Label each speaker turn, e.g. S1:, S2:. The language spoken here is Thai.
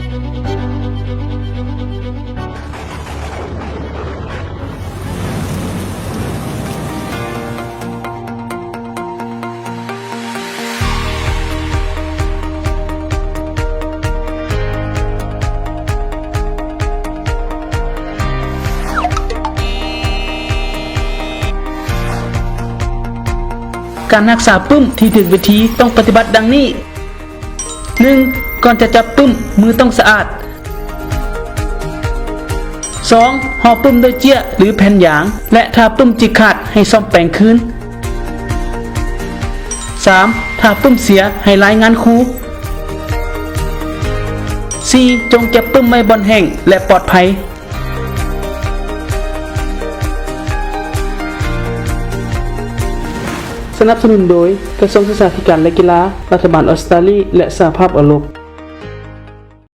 S1: การรักษาปึ้มที่ถูกวิธีต้องปฏิบัติดังนี้ 1. ก่อนจะจับปึ้มมือต้องสะอาด 2. ห่อปึ้มด้วยเจี๊ยหรือแผ่นยางและถ้าปึ้มจิกขาดให้ซ่อมแปลงคืน 3. ถ้าปึ้มเสียให้รายงานครู 4. จงเก็บปึ้มไว้บนแห้งและปลอดภัยสนับสนุนโดยกระทรวงศึกษาธิการและกีฬารัฐบาลออสเตรเลียและสหภาพยุโรป